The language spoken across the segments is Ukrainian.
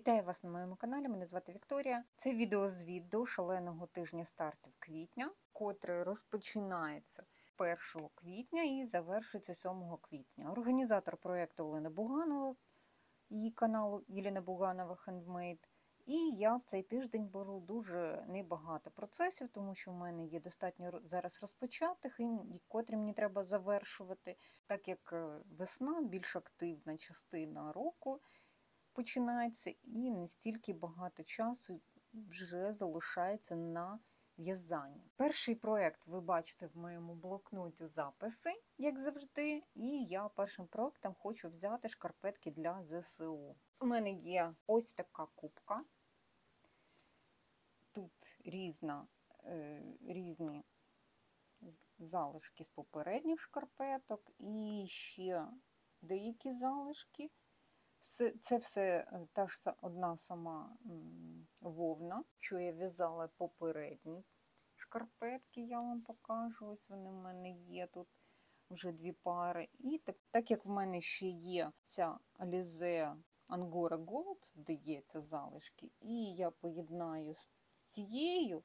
Вітаю вас на моєму каналі, мене звати Вікторія. Це відеозвіт до шаленого тижня стартів квітня, котрий розпочинається 1 квітня і завершується 7 квітня. Організатор проєкту Олена Буганова, її каналу Єлена Буганова Handmade. І я в цей тиждень беру дуже небагато процесів, тому що в мене є достатньо зараз розпочатих, і котрі мені треба завершувати, так як весна, більш активна частина року починається, і не стільки багато часу вже залишається на в'язання. Перший проєкт ви бачите в моєму блокноті записи, як завжди, і я першим проєктом хочу взяти шкарпетки для ЗСУ. У мене є ось така кубка. Тут різні залишки з попередніх шкарпеток і ще деякі залишки. Це все та ж одна сама вовна, що я в'язала попередні шкарпетки, я вам покажу. Ось вони в мене є тут вже 2 пари. І так як в мене ще є ця Alize Angora Gold, здається, залишки, і я поєднаю з цією,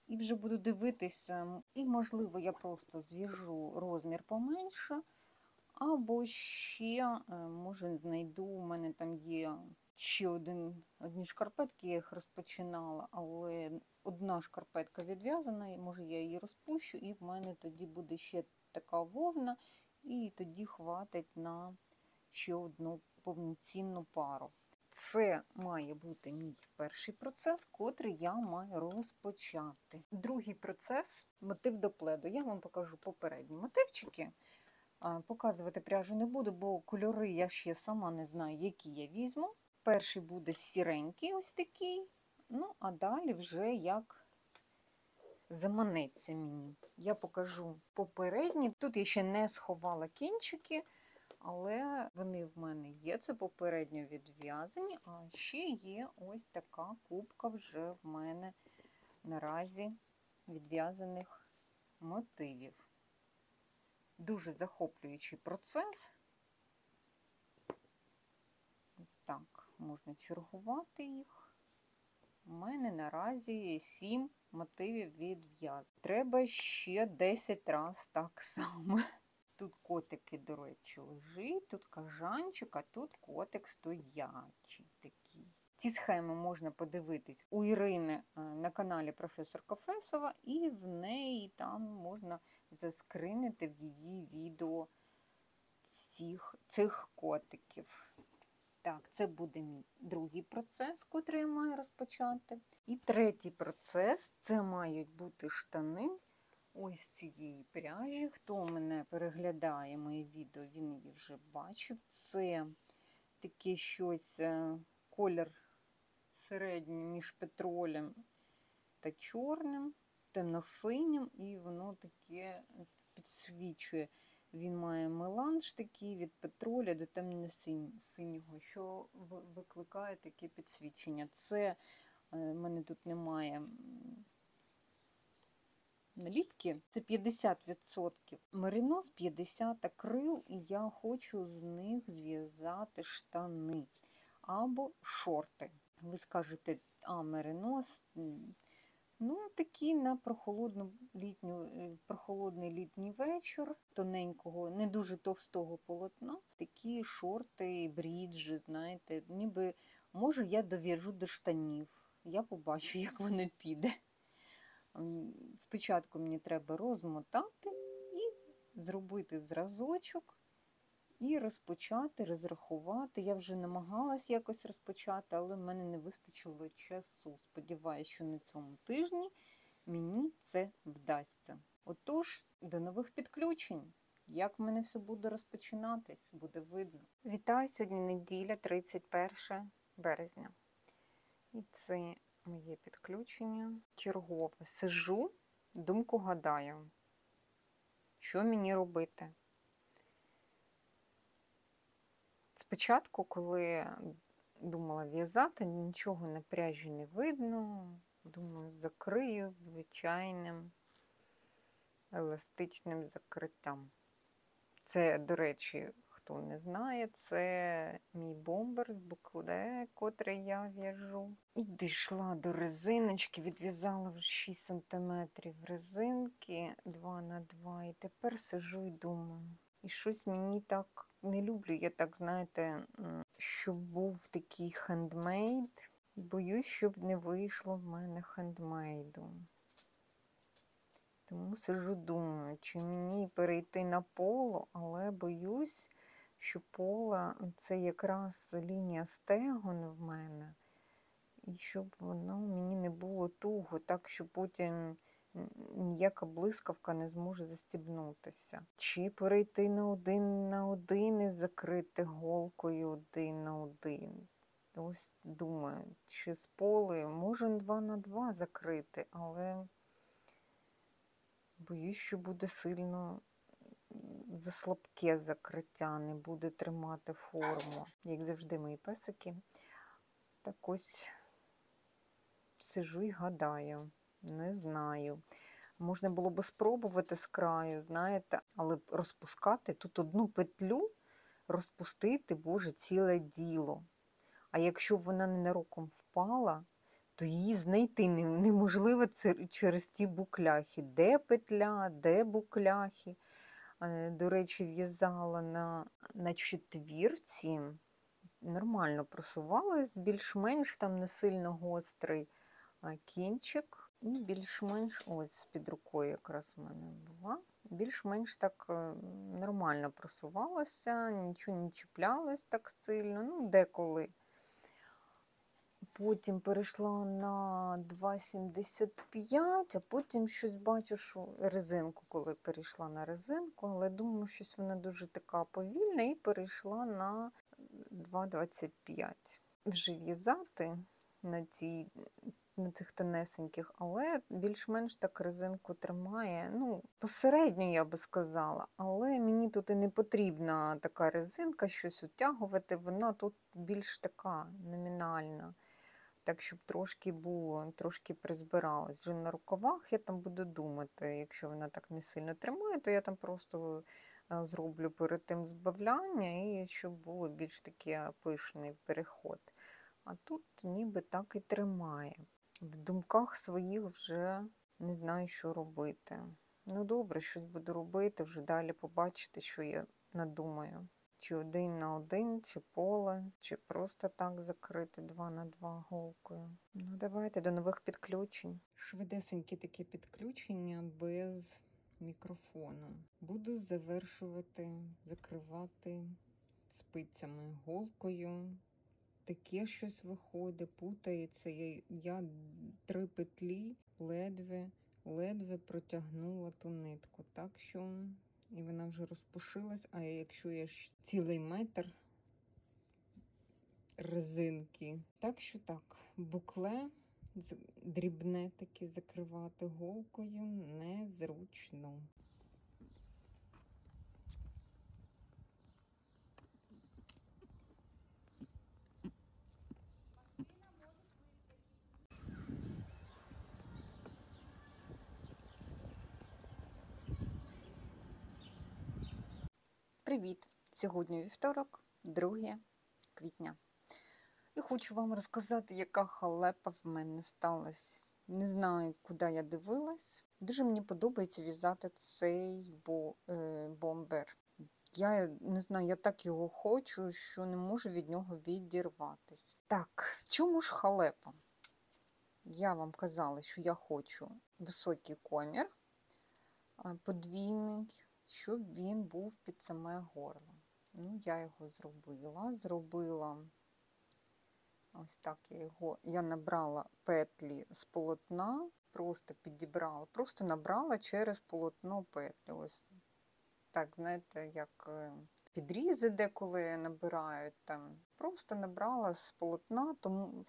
і вже буду дивитися, і можливо я просто зв'яжу розмір поменше, або ще, може, знайду, у мене там є ще одні шкарпетки, я їх розпочинала, але одна шкарпетка відв'язана, може я її розпущу, і в мене тоді буде ще така вовна, і тоді хватить на ще одну повноцінну пару. Це має бути мій перший процес, котрий я маю розпочати. Другий процес – мотив до пледу. Я вам покажу попередні мотивчики. Показувати пряжу не буду, бо кольори я ще сама не знаю, які я візьму. Перший буде сіренький ось такий, ну а далі вже як заманеться мені. Я покажу попередні. Тут я ще не сховала кінчики, але вони в мене є, це попередньо відв'язані, а ще є ось така кубка вже в мене наразі відв'язаних мотивів. Дуже захоплюючий процес. Ось так можна чергувати їх. У мене наразі 7 мотивів відв'язаних. Треба ще 10 разів так само. Тут котики, до речі, лежить, тут кажанчик, а тут котик стоячий такий. Ці схеми можна подивитись у Ірини на каналі професор Кофесова, і в неї там можна заскринити в її відео цих котиків. Так, це буде мій другий процес, котрий я маю розпочати. І третій процес – це мають бути штани ось цієї пряжі. Хто мене переглядає моє відео, він її вже бачив. Це таке щось, колір середній між петролем та чорним, темно-синім, і воно таке підсвічує. Він має меланж такий від петроля до темно-синього, що викликає таке підсвічення. Це в мене тут немає налітки, це 50% меринос, 50% акрил, і я хочу з них зв'язати штани або шорти. Ви скажете, меринос, ну, такі на прохолодний літній вечір, тоненького, не дуже товстого полотна, такі шорти, бріджі, знаєте, ніби, може, я дов'яжу до штанів, я побачу, як воно піде. Спочатку мені треба розмотати і зробити зразочок, і розпочати, розрахувати. Я вже намагалась якось розпочати, але в мене не вистачило часу. Сподіваюся, що на цьому тижні мені це вдасться. Отож, до нових підключень. Як в мене все буде розпочинатись, буде видно. Вітаю, сьогодні неділя, 31 березня. І це моє підключення чергове. Сижу, думку гадаю, що мені робити. Спочатку, коли думала в'язати, нічого на пряжі не видно. Думаю, закрию звичайним еластичним закриттям. Це, до речі, хто не знає, це мій бомбер з букле, котрий я в'яжу. І дійшла до резиночки, відв'язала вже 6 см резинки 2х2, і тепер сижу і думаю. І щось мені так, не люблю, я так, знаєте, щоб був такий хендмейд. Боюсь, щоб не вийшло в мене хендмейду. Тому сиджу, думаю, чи мені перейти на поло, але боюсь, що поло – це якраз лінія стегон в мене. І щоб воно мені не було туго, так що потім ніяка блискавка не зможе застібнутися. Чи перейти на 1х1 і закрити голкою 1х1. Ось думаю, чи з полою можу 2х2 закрити, але боюсь, що буде сильно заслабке закриття, не буде тримати форму. Як завжди, мої песики. Так ось сижу і гадаю, не знаю. Можна було би спробувати з краю, знаєте, але розпускати тут одну петлю, розпустити, боже, ціле діло. А якщо вона ненароком впала, то її знайти неможливо через ті букляхи. Де петля, де букляхи. До речі, в'язала на четвірці, нормально просувалась, більш-менш там не сильно гострий кінчик. І більш-менш, ось під рукою якраз в мене була, більш-менш так нормально просувалася, нічого не чіплялось так сильно, ну деколи. Потім перейшла на 2,75, а потім щось бачу, що резинку, коли перейшла на резинку, але думаю, щось вона дуже така повільна, і перейшла на 2,25. Вже в'язати на цих тонесеньких, але більш-менш так резинку тримає. Ну, посередньо, я би сказала, але мені тут і не потрібна така резинка, щось утягувати, вона тут більш така номінальна. Так, щоб трошки було, трошки призбиралась. Вже на рукавах я там буду думати, якщо вона так не сильно тримає, то я там просто зроблю перед тим збавляння, і щоб було більш такий пишний переход. А тут ніби так і тримає. В думках своїх вже не знаю, що робити. Ну добре, щось буду робити, вже далі побачите, що я надумаю. Чи 1х1, чи поле, чи просто так закрити 2х2 голкою. Ну давайте до нових підключень. Швидесеньке таке підключення без мікрофону. Буду завершувати, закривати спицями голкою. Таке щось виходить, путається. Я 3 петлі ледве протягнула ту нитку. Так що, і вона вже розпушилась, а якщо я ж цілий метр резинки. Так що так, букле дрібне таке закривати голкою незручно. Привіт! Сьогодні вівторок, 2 квітня. І хочу вам розказати, яка халепа в мене сталася. Не знаю, куди я дивилась. Дуже мені подобається в'язати цей бомбер. Я не знаю, я так його хочу, що не можу від нього відірватися. Так, в чому ж халепа? Я вам казала, що я хочу високий комір, подвійний, щоб він був під саме горло. Ну, я його зробила ось так я набрала петлі з полотна, просто підібрала, просто набрала через полотно петлі. Ось так, знаєте, як підрізи деколи набирають там. Просто набрала з полотна, тому,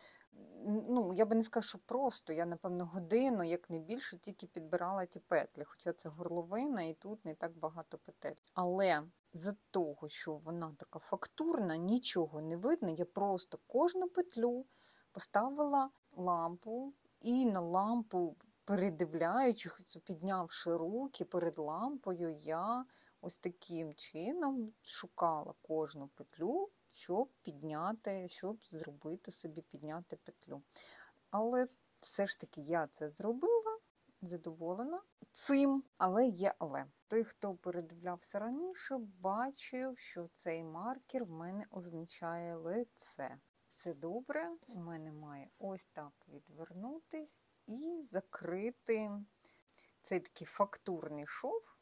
ну, я би не сказала, що просто, я, напевно, годину, як не більше, тільки підбирала ті петлі, хоча це горловина і тут не так багато петель. Але з-за того, що вона така фактурна, нічого не видно, я просто кожну петлю поставила лампу і на лампу, передивляючись, піднявши руки перед лампою, я ось таким чином шукала кожну петлю, щоб зробити собі підняти петлю. Але все ж таки я це зробила, задоволена цим, але є але. Той, хто передивлявся раніше, бачив, що цей маркер в мене означає лице. Все добре, у мене має ось так відвернутись і закрити цей такий фактурний шов,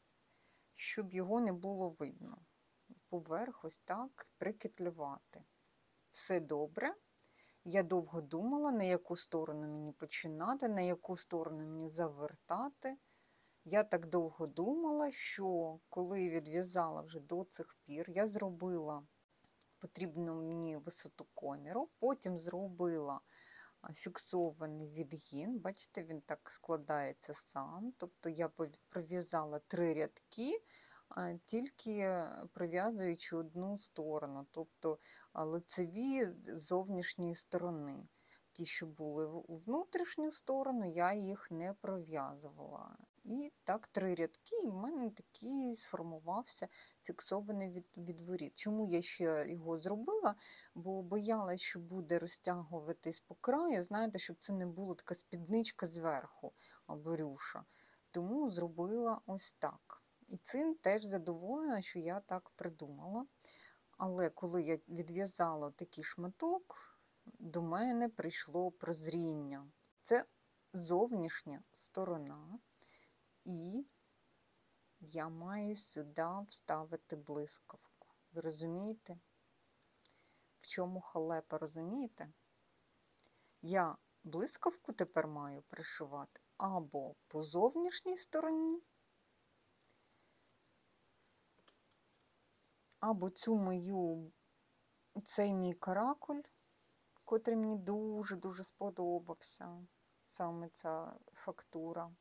щоб його не було видно. Поверх ось так прикетлювати. Все добре. Я довго думала, на яку сторону мені починати, на яку сторону мені завертати. Я так довго думала, що коли відв'язала вже до цих пір, я зробила потрібну мені висоту коміру, потім зробила фіксований відгін. Бачите, він так складається сам. Тобто я пров'язала 3 рядки, тільки прив'язуючи одну сторону, тобто лицеві з зовнішньої сторони. Ті, що були у внутрішню сторону, я їх не пров'язувала. І так 3 рядки, і в мене такий сформувався фіксований відворіт. Чому я ще його зробила? Бо боялась, що буде розтягуватись по краю, знаєте, щоб це не була така спідничка зверху або рюша. Тому зробила ось так. І цим теж задоволена, що я так придумала. Але коли я відв'язала такий шматок, до мене прийшло прозріння. Це зовнішня сторона, і я маю сюди вставити блискавку. Ви розумієте? В чому халепа, розумієте? Я блискавку тепер маю пришивати або по зовнішній стороні, або цей мій каракуль, котрий мені дуже-дуже сподобався, саме ця фактура,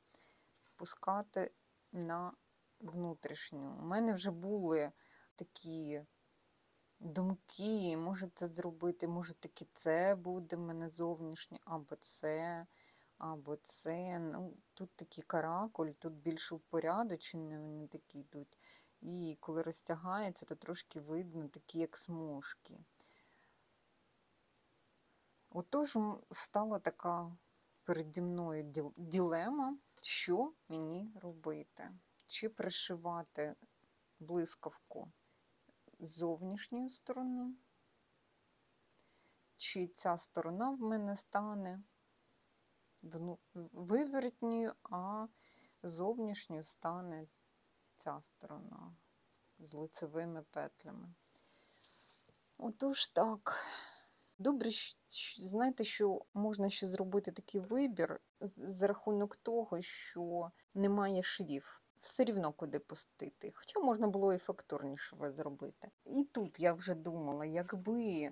пускати на внутрішню. У мене вже були такі думки, може це зробити, може таки це буде в мене зовнішнє, або це, або це. Ну, тут такий каракуль, тут більш упорядочені вони такі йдуть. І коли розтягається, то трошки видно такі, як смужки. Отож, стала така переді мною дилема, що мені робити. Чи пришивати блискавку з зовнішньої сторони, чи ця сторона в мене стане виворотньою, а зовнішньою стане ця сторона з лицевими петлями. Отож так. Добре, знаєте, що можна ще зробити такий вибір за рахунок того, що немає швів. Все рівно куди пустити. Хоча можна було і фактурні шви зробити. І тут я вже думала, якби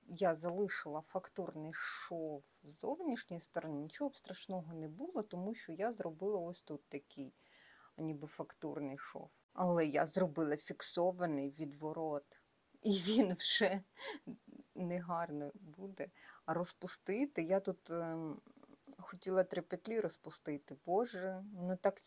я залишила фактурний шов з зовнішньої сторони, нічого б страшного не було, тому що я зробила ось тут такий, ніби фактурний шов. Але я зробила фіксований відворот. І він вже негарно буде. А розпустити, я тут хотіла 3 петлі розпустити. Боже, воно так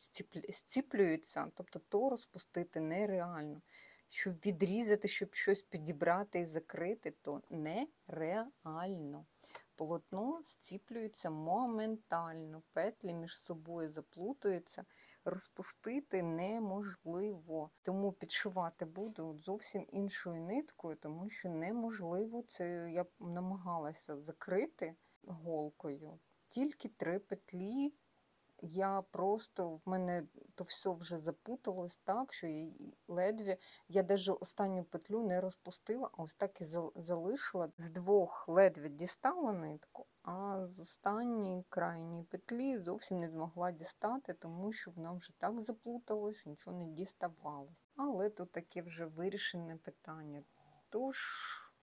зціплюється, тобто то розпустити нереально. Щоб відрізати, щоб щось підібрати і закрити, то нереально. Полотно зціплюється моментально, петлі між собою заплутаються, розпустити неможливо. Тому підшивати буду зовсім іншою ниткою, тому що неможливо, це я намагалася закрити голкою. Тільки 3 петлі, в мене то все вже запуталось так, що я навіть останню петлю не розпустила, а ось так і залишила. З 2 ледве дістала нитку, а з останньої крайньої петлі зовсім не змогла дістати, тому що вона вже так заплуталась, що нічого не діставалось. Але тут таке вже вирішене питання. Тож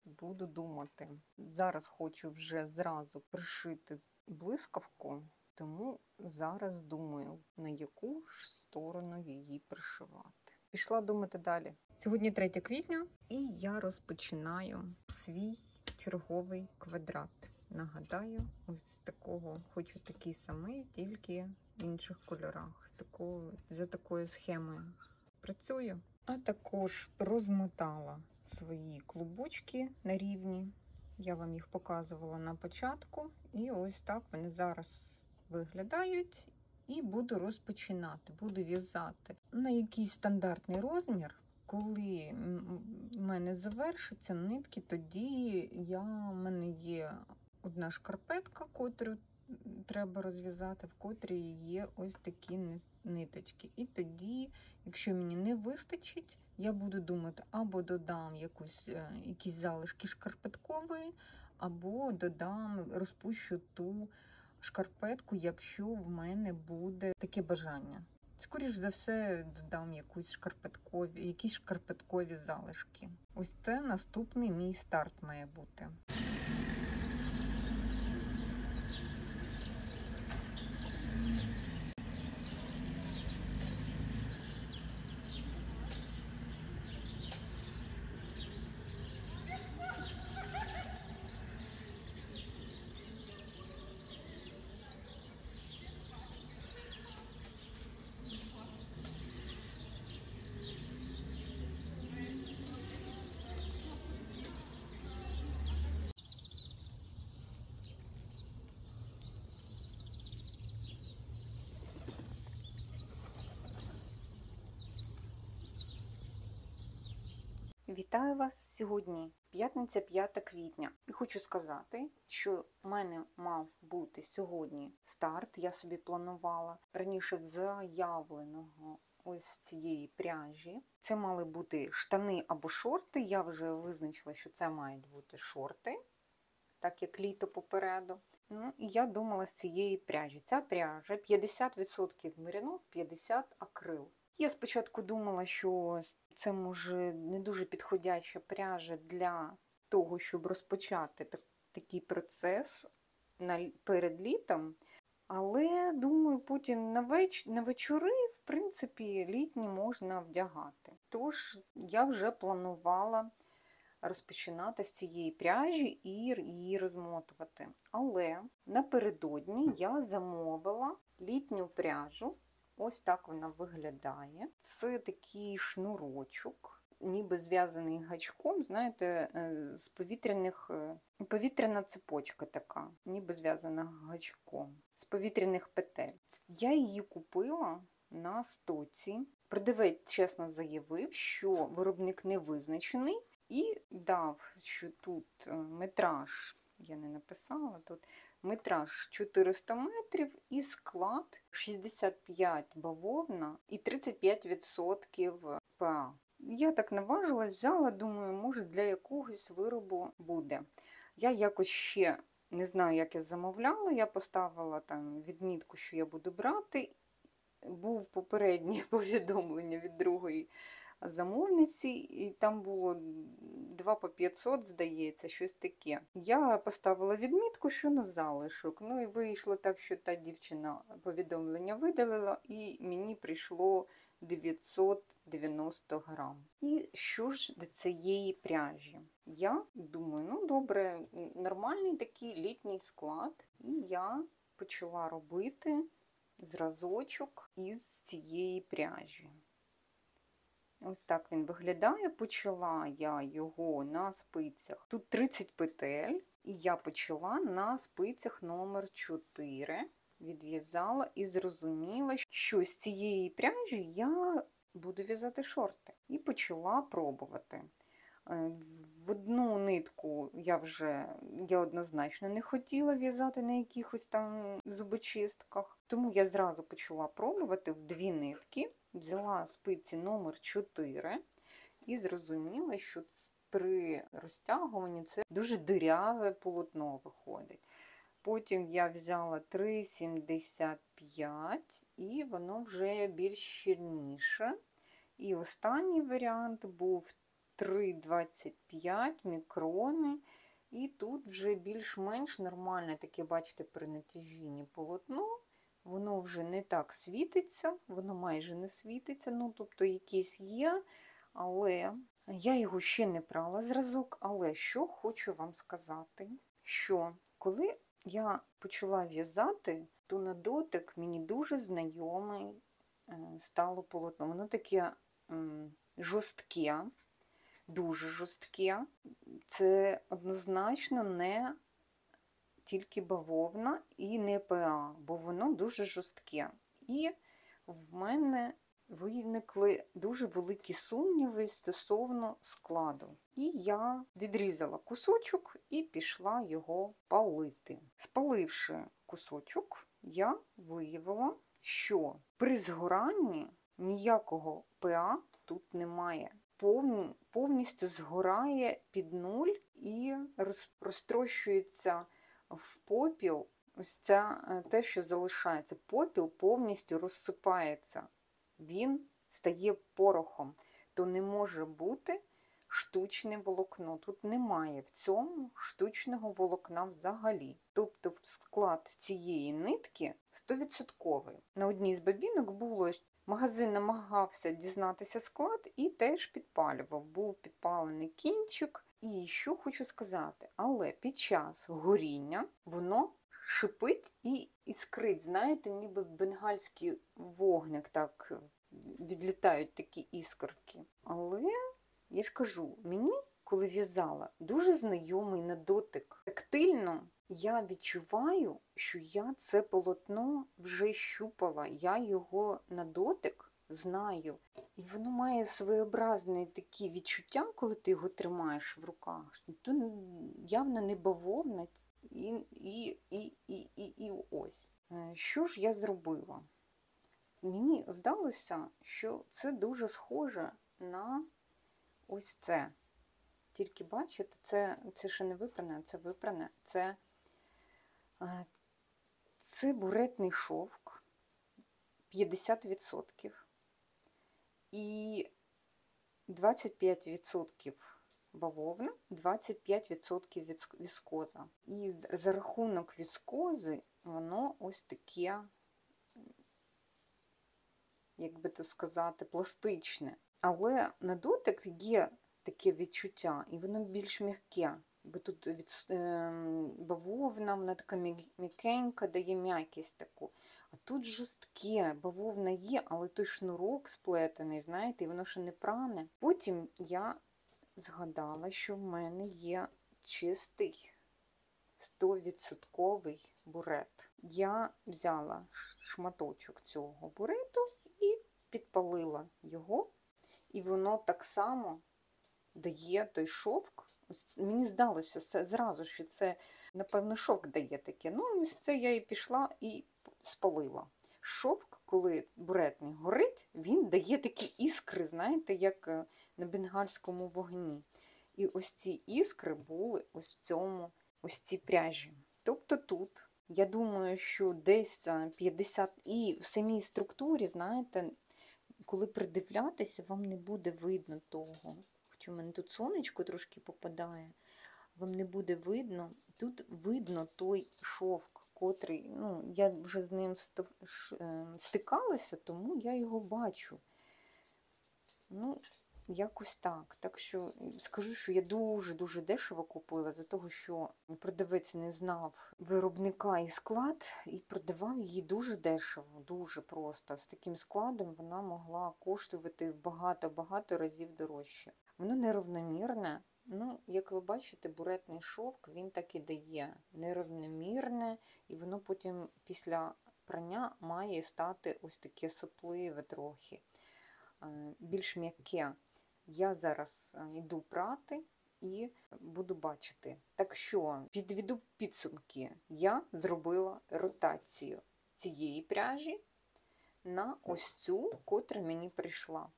буду думати. Зараз хочу вже зразу пришити блискавку, тому зараз думаю, на яку ж сторону її пришивати. Пішла думати далі. Сьогодні 3 квітня і я розпочинаю свій черговий квадрат. Нагадаю, ось такого, хочу такий самий, тільки в інших кольорах. За такою схемою працюю. А також розмотала свої клубочки на рівні. Я вам їх показувала на початку. І ось так вони зараз виглядають. І буду розпочинати, буду в'язати на якийсь стандартний розмір. Коли в мене завершаться нитки, тоді в мене є одна шкарпетка, котру треба розв'язати, в котрій є ось такі ниточки. І тоді, якщо мені не вистачить, я буду думати, або додам якісь залишки шкарпеткової, або розпущу ту шкарпетку, якщо в мене буде таке бажання. Скоріш за все, додам якісь шкарпеткові залишки. Ось це наступний мій старт має бути. Вітаю вас! Сьогодні п'ятниця, 5 квітня. І хочу сказати, що в мене мав бути сьогодні старт, я собі планувала раніше заявленого ось цієї пряжі. Це мали бути штани або шорти, я вже визначила, що це мають бути шорти, так як літо попереду. Ну, і я думала з цієї пряжі. Ця пряжа 50% меринос, 50% акрил. Я спочатку думала, що це, може, не дуже підходяча пряжа для того, щоб розпочати такий процес перед літом. Але, думаю, потім на вечори, в принципі, літні можна вдягати. Тож, я вже планувала розпочинати з цієї пряжі і її розмотувати. Але напередодні я замовила літню пряжу. Ось так вона виглядає. Це такий шнурочок, ніби зв'язаний гачком, знаєте, з повітряна цепочка така, ніби зв'язана гачком, з повітряних петель. Я її купила на стоці. Продавець чесно заявив, що виробник не визначений, і дав, що тут метраж, я не написала тут, метраж 400 метрів і склад 65 бавовна і 35% ПА. Я так наважилась, взяла, думаю, може для якогось виробу буде. Я якось ще не знаю, як я замовляла, я поставила там відмітку, що я буду брати. Був попереднє повідомлення від другої замовниці, і там було 2 по 500, здається, щось таке. Я поставила відмітку, що на залишок. Ну і вийшло так, що та дівчина повідомлення видалила, і мені прийшло 990 грам. І що ж до цієї пряжі? Я думаю, ну добре, нормальний такий літній склад. І я почала робити зразочок із цієї пряжі. Ось так він виглядає. Почала я його на спицях. Тут 30 петель, і я почала на спицях номер 4. Відв'язала і зрозуміла, що з цієї пряжі я буду в'язати шорти. І почала пробувати. В одну нитку я однозначно не хотіла в'язати на якихось там зубочистках, тому я зразу почала пробувати в 2 нитки, взяла спиці номер 4 і зрозуміла, що при розтягуванні це дуже диряве полотно виходить. Потім я взяла 3,75 і воно вже більш щільніше. І останній варіант був 3,25 мікрони, і тут вже більш-менш нормальне таке, бачите, при натяжінні полотно, воно вже не так світиться, воно майже не світиться, ну, тобто якийсь є, але я його ще не брала зразок, але що хочу вам сказати, що коли я почала в'язати, то на дотик мені дуже знайоме стало полотно, воно таке жорстке, дуже жорстке. Це однозначно не тільки бавовна і не ПА, бо воно дуже жорстке. І в мене виникли дуже великі сумніви стосовно складу. І я відрізала кусочок і пішла його палити. Спаливши кусочок, я виявила, що при згоранні ніякого ПА тут немає. Повністю згорає під нуль і розтрощується в попіл. Ось це те, що залишається. Попіл повністю розсипається. Він стає порохом. То не може бути штучне волокно. Тут немає в цьому штучного волокна взагалі. Тобто склад цієї нитки 100%. На одній з бабінок було, магазин намагався дізнатися склад і теж підпалював. Був підпалений кінчик. І що хочу сказати, але під час горіння воно шипить і іскрить. Знаєте, ніби бенгальський вогник, так відлітають такі іскорки. Але, я ж кажу, мені, коли в'язала, дуже знайомий на дотик. Тактильно я відчуваю, що я це полотно вже щупала. Я його на дотик знаю. І воно має своєобразне такі відчуття, коли ти його тримаєш в руках. То явно не бавовна. І ось. Що ж я зробила? Мені здалося, що це дуже схоже на ось це. Тільки бачите, це ще не випране, це випране. Це буретний шовк 50%. І 25% бавовна, 25% віскоза. І за рахунок віскози воно ось таке, як би то сказати, пластичне. Але на дотик є таке відчуття, і воно більш м'яке. Бо тут бавовна, вона така м'якенька, дає м'якість таку. А тут жорстке, бавовна є, але той шнурок сплетений, знаєте, і воно ще не пране. Потім я згадала, що в мене є чистий 100% бурет. Я взяла шматочок цього бурету і підпалила його, і воно так само дає той шовк. Мені здалося зразу, що це, напевно, шовк дає таке. Ну, ось це я і пішла і спалила. Шовк, коли буретний горить, він дає такі іскри, знаєте, як на бенгальському вогні. І ось ці іскри були ось цій пряжі. Тобто тут, я думаю, що десь 50, і в самій структурі, знаєте, коли придивлятися, вам не буде видно того. Хоча в мене тут сонечко трошки попадає, вам не буде видно. Тут видно той шовк, котрий, ну, я вже з ним стикалася, тому я його бачу. Ну, якось так. Так що скажу, що я дуже-дуже дешево купила, за того, що продавець не знав виробника і склад, і продавав її дуже дешево, дуже просто. З таким складом вона могла коштувати в багато-багато разів дорожче. Воно нерівномірне. Ну, як ви бачите, буретний шовк, він так і дає. Нерівномірне, і воно потім після прання має стати ось таке сопливе трохи, більш м'яке. Я зараз йду прати і буду бачити. Так що, підведу підсумки. Я зробила ротацію цієї пряжі на ось цю, котра мені прийшла.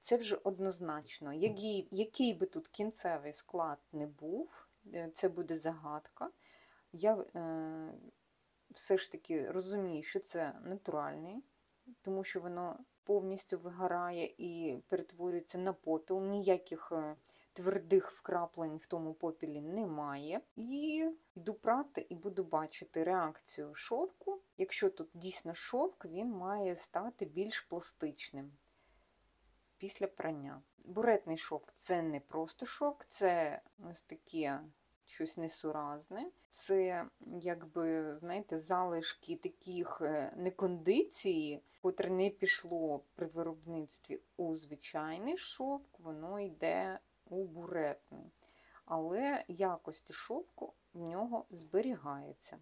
Це вже однозначно. Який би тут кінцевий склад не був, це буде загадка. Я все ж таки розумію, що це натуральний, тому що воно повністю вигорає і перетворюється на попіл. Ніяких твердих вкраплень в тому попілі немає. І йду прати і буду бачити реакцію шовку. Якщо тут дійсно шовк, він має стати більш пластичним після прання. Буретний шовк – це не просто шовк, це ось таке щось несуразне. Це, якби, знаєте, залишки таких некондиції, котре не пішло при виробництві у звичайний шовк, воно йде у буретний. Але якості шовку в нього зберігаються.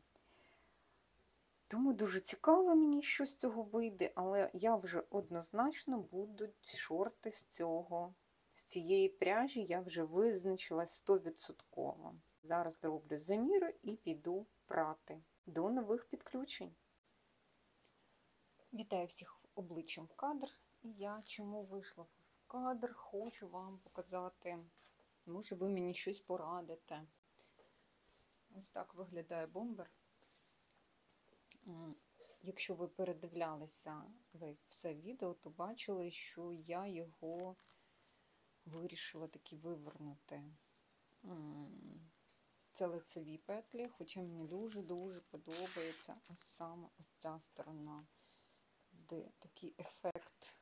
Тому дуже цікаво мені, що з цього вийде, але я вже однозначно будуть шорти з цієї пряжі, я вже визначилась 100%. Зараз роблю заміри і піду прати. До нових підключень. Вітаю всіх обличчям в кадр. І я чому вийшла в кадр, хочу вам показати. Може ви мені щось порадите. Ось так виглядає бомбер. Якщо ви передивлялися все відео, то бачили, що я його вирішила таки вивернути. Це лицеві петлі, хоча мені дуже-дуже подобається ось саме ця сторона, де такий ефект,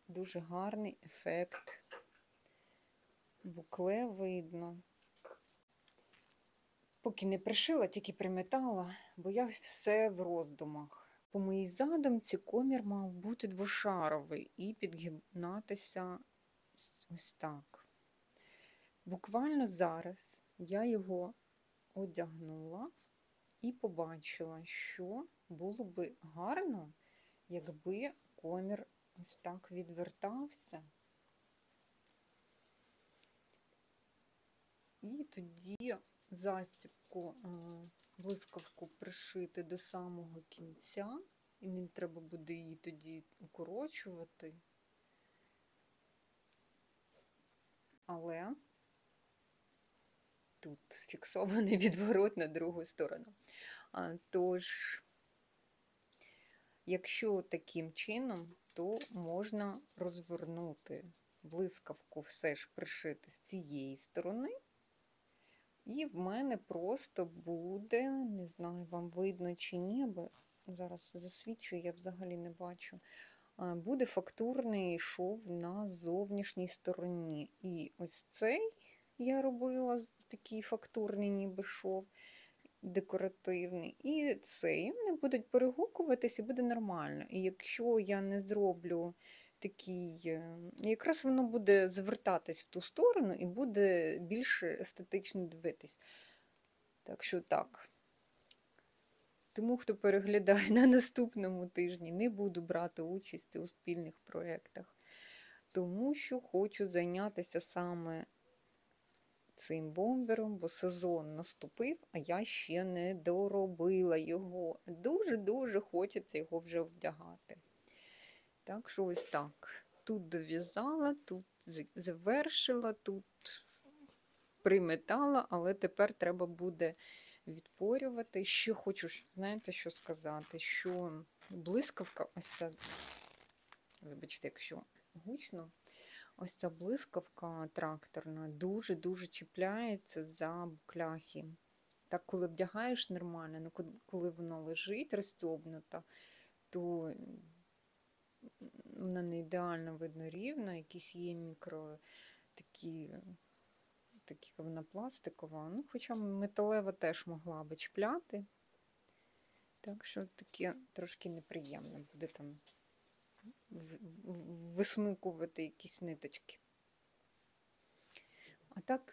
дуже гарний ефект букле видно. Поки не пришила, тільки приметала, бо я все в роздумах. По моїй задумці комір мав бути двошаровий і підгинатися ось так. Буквально зараз я його одягнула і побачила, що було би гарно, якби комір ось так відвертався. І тоді застібку, блискавку пришити до самого кінця, і не треба буде її тоді укорочувати. Але тут фіксований відворот на другу сторону. Тож, якщо таким чином, то можна розвернути блискавку, все ж пришити з цієї сторони. І в мене просто буде, не знаю, вам видно чи ні, бо зараз засвічую, я взагалі не бачу. Буде фактурний шов на зовнішній стороні. І ось цей я робила такий фактурний ніби шов, декоративний. І цей вони будуть перегукуватись і буде нормально. І якщо я не зроблю такий, якраз воно буде звертатись в ту сторону і буде більш естетично дивитись. Так що так. Тому, хто переглядає на наступному тижні, не буду брати участь у спільних проєктах, тому що хочу зайнятися саме цим бомбером, бо сезон наступив, а я ще не доробила його. Дуже-дуже хочеться його вже вдягати. Так що ось так. Тут дов'язала, тут завершила, тут приметала, але тепер треба буде відпорювати. Ще хочу, знаєте, що сказати, що блискавка, ось ця, вибачте, якщо гучно, ось ця блискавка тракторна дуже-дуже чіпляється за букляхи. Так, коли вдягаєш нормально, ну, коли воно лежить розстьобнута, то вона не ідеально видно рівно, якісь є мікро такі вона пластикова, ну, хоча металева теж могла би чіпляти. Так що таке трошки неприємно буде там висмикувати якісь ниточки. А так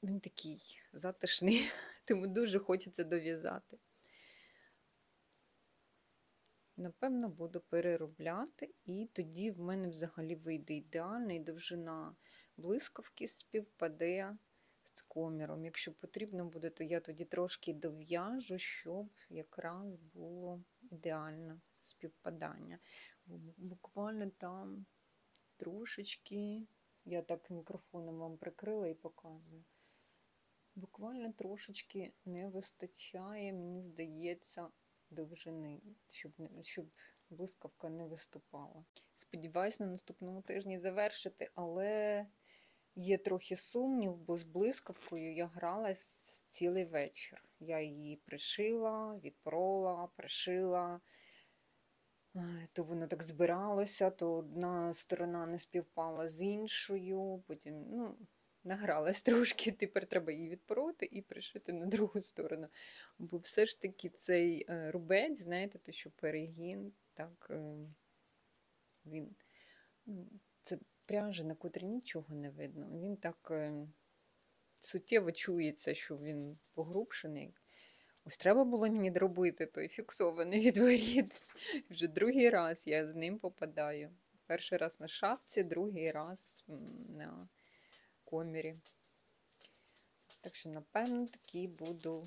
він такий затишний, тому дуже хочеться дов'язати. Напевно, буду переробляти, і тоді в мене взагалі вийде ідеально, і довжина блискавки співпаде з коміром. Якщо потрібно буде, то я тоді трошки дов'яжу, щоб якраз було ідеальне співпадання. Буквально там трошечки, я так мікрофоном вам прикрила і показую, буквально трошечки не вистачає, мені здається, довжини, щоб блискавка не виступала. Сподіваюсь, на наступному тижні завершити, але є трохи сумнів, бо з блискавкою я гралась цілий вечір. Я її пришила, відпорола, пришила, то воно так збиралося, то одна сторона не співпала з іншою, потім, награлась трошки, тепер треба її відпороти і пришити на другу сторону. Бо все ж таки цей рубець, знаєте, то що перегін, так, він, це пряжа, на котрій нічого не видно. Він так суттєво чується, що він погрубшений. Ось треба було мені доробити той фіксований відворіт. Вже другий раз я з ним попадаю. Перший раз на шапці, другий раз на комірі. Так що, напевно, таки буду.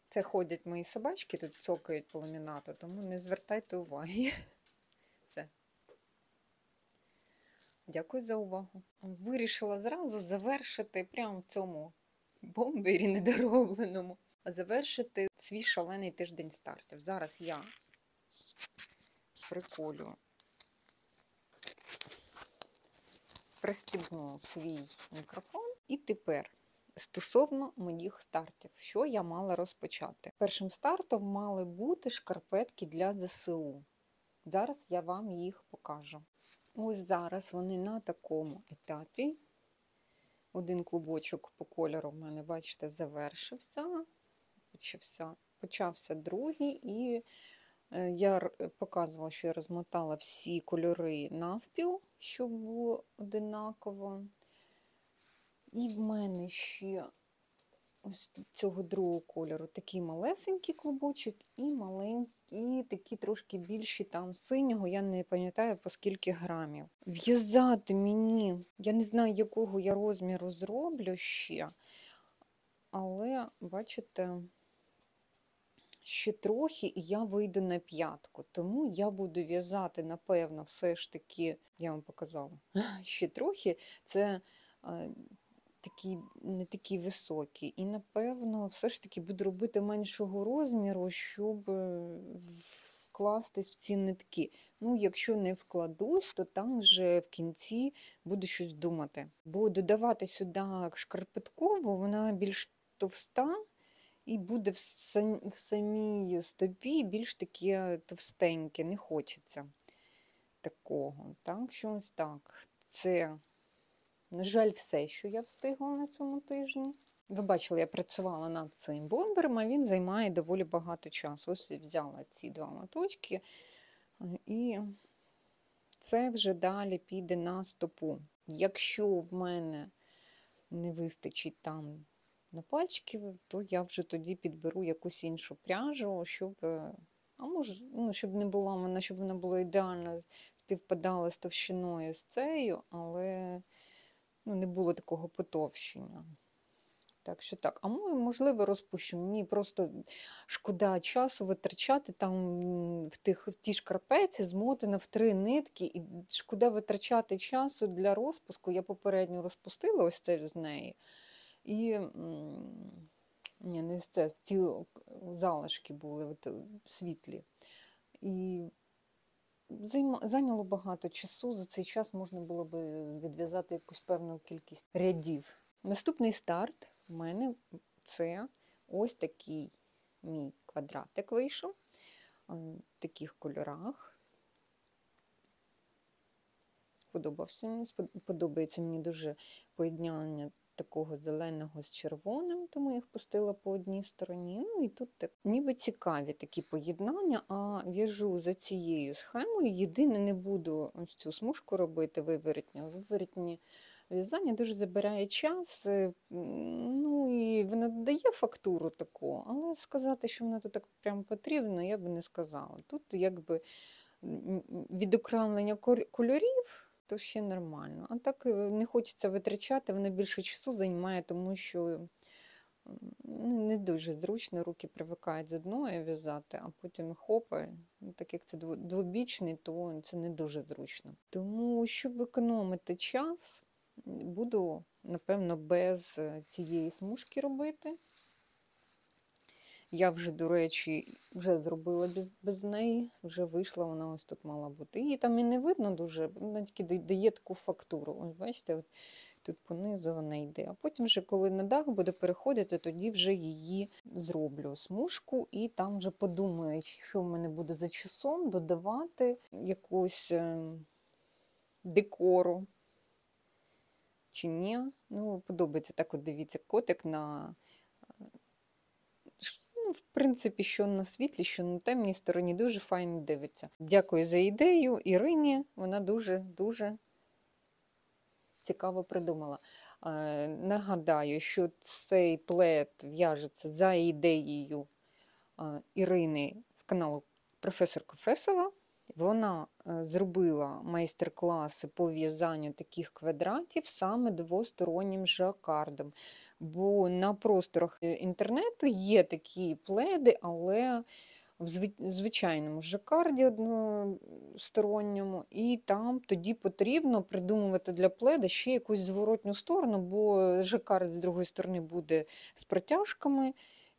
Це ходять мої собачки, тут цокають по ламінату, тому не звертайте уваги. Все. Дякую за увагу. Вирішила зразу завершити прямо в цьому бомбері недоробленому. Завершити свій шалений тиждень стартів. Зараз я приколю, пристібну свій мікрофон. І тепер стосовно моїх стартів, що я мала розпочати? Першим стартом мали бути шкарпетки для ЗСУ. Зараз я вам їх покажу. Ось зараз вони на такому етапі. Один клубочок по кольору в мене, бачите, завершився. Почався другий, і я показувала, що я розмотала всі кольори навпіл, щоб було одинаково. І в мене ще ось цього другого кольору такий малесенький клубочок і маленький, і такі трошки більші там синього, я не пам'ятаю по скільки грамів. В'язати мені, я не знаю, якого я розміру зроблю ще, але, бачите, ще трохи і я вийду на п'ятку. Тому я буду в'язати, напевно, все ж таки, я вам показала, ще трохи, це такий, не такий високий. І, напевно, все ж таки буду робити меншого розміру, щоб вкластись в ці нитки. Ну, якщо не вкладусь, то там вже в кінці буду щось думати. Бо додавати сюди шкарпеткову, вона більш товста, і буде в самій стопі більш таке товстеньке, не хочеться такого. Так, що ось так. Це, на жаль, все, що я встигла на цьому тижні. Ви бачили, я працювала над цим бомбером, а він займає доволі багато часу. Ось взяла ці два моточки, і це вже далі піде на стопу. Якщо в мене не вистачить там на пальчиків, то я вже тоді підберу якусь іншу пряжу, щоб, щоб не була вона, щоб вона була ідеально співпадала з товщиною з цією, але не було такого потовщення. Так що так, а можливо розпущу. Мені просто шкода часу витрачати там в тій шкарпеці змотано в 3 нитки, і шкода витрачати часу для розпуску. Я попередньо розпустила ось це з неї. І не це, ті залишки були от, світлі. І зайняло багато часу, за цей час можна було б відв'язати якусь певну кількість рядів. Наступний старт у мене це ось такий мій квадратик вийшов, в таких кольорах. Подобається мені дуже поєднання такого зеленого з червоним, тому їх пустила по одній стороні. Ну і тут так, ніби цікаві такі поєднання, а в'яжу за цією схемою. Єдине, не буду ось цю смужку робити виворітню. Виворітні в'язання дуже забирає час, ну і вона дає фактуру таку, але сказати, що вона тут так прям потрібна, я би не сказала. Тут якби відокремлення кольорів, то ще нормально. А так не хочеться витрачати, воно більше часу займає, тому що не дуже зручно, руки привикають з одної в'язати, а потім хопа. Так як це двобічний, то це не дуже зручно. Тому, щоб економити час, буду, напевно, без цієї смужки робити. Я вже, до речі, вже зробила без неї, вже вийшла, вона ось тут мала бути. Її там і не видно дуже, вона тільки дає таку фактуру. Ось бачите, от тут понизу вона йде. А потім вже, коли на дах буде переходити, тоді вже її зроблю смужку і там вже подумаю, що в мене буде за часом, додавати якусь декору. чи ні. Ну, подобається так от, дивіться, котик на, ну, в принципі, що на світлі, що на темній стороні, дуже файно дивиться. Дякую за ідею Ірині, вона дуже-дуже цікаво придумала. Нагадаю, що цей плед в'яжеться за ідеєю Ірини з каналу Професорка Фесова. Вона зробила майстер-класи по в'язанню таких квадратів саме двостороннім жакардом. Бо на просторах інтернету є такі пледи, але в звичайному жакарді односторонньому, і там тоді потрібно придумувати для пледа ще якусь зворотню сторону, бо жакард з другої сторони буде з протяжками,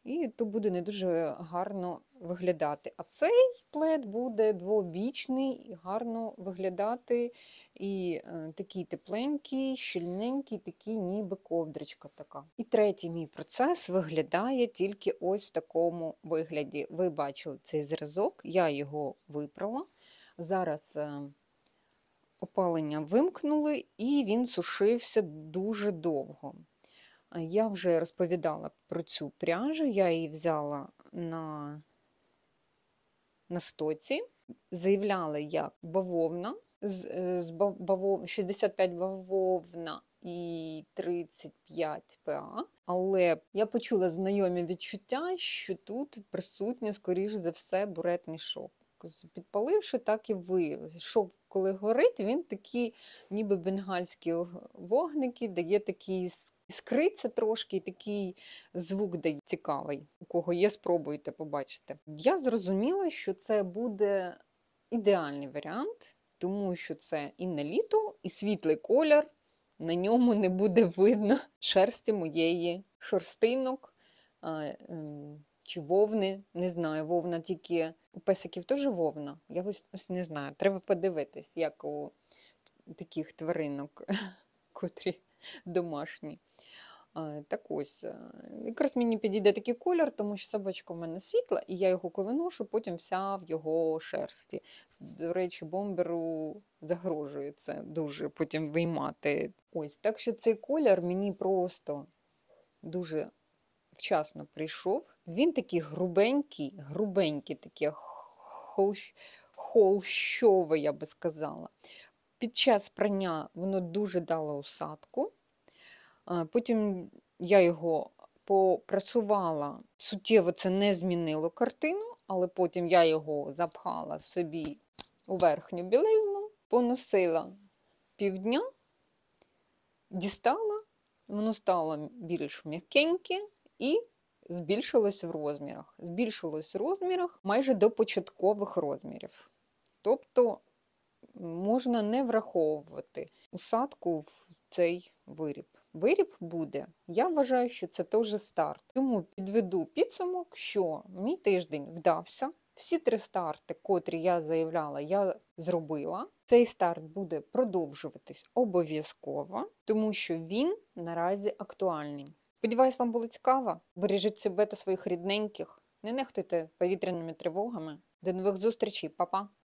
і то буде не дуже гарно виглядати. А цей плед буде двобічний і гарно виглядати, і такий тепленький, щільненький, такий ніби ковдричка така. І третій мій процес виглядає тільки ось в такому вигляді. Ви бачили цей зразок, я його випрала. Зараз опалення вимкнули, і він сушився дуже довго. Я вже розповідала про цю пряжу, я її взяла на стоці, заявляла як бавовна, 65 бавовна і 35 ПА, але я почула знайомі відчуття, що тут присутнє, скоріш за все, буретний шов. Підпаливши, так і виявилося. Шов, коли горить, він такі, ніби бенгальські вогники, дає такий іскриться трошки, і такий звук дає цікавий. У кого є, спробуйте, побачите. Я зрозуміла, що це буде ідеальний варіант, тому що це і на літо, і світлий колір, на ньому не буде видно шерсті моєї шерстинок чи вовни. Не знаю, вовна тільки у песиків теж вовна. Я ось не знаю, треба подивитись, як у таких тваринок, котрі домашні. Так ось, якраз мені підійде такий колір, тому що собачка в мене світла, і я його коли ношу, потім вся в його шерсті. До речі, бомберу загрожує це дуже потім виймати. Ось, так що цей колір мені просто дуже вчасно прийшов. Він такий грубенький, такий холщовий, я би сказала. Під час прання воно дуже дало усадку. Потім я його попрасувала, суттєво це не змінило картину, але потім я його запхала собі у верхню білизну, поносила півдня, дістала, воно стало більш м'якеньке і збільшилось в розмірах. Збільшилось в розмірах майже до початкових розмірів. Тобто можна не враховувати усадку в цей виріб. Виріб буде, я вважаю, що це теж старт. Тому підведу підсумок, що мій тиждень вдався. Всі 3 старти, котрі я заявляла, я зробила. Цей старт буде продовжуватись обов'язково, тому що він наразі актуальний. Сподіваюсь, вам було цікаво. Бережіть себе та своїх рідненьких. Не нехтуйте повітряними тривогами. До нових зустрічей, па-па!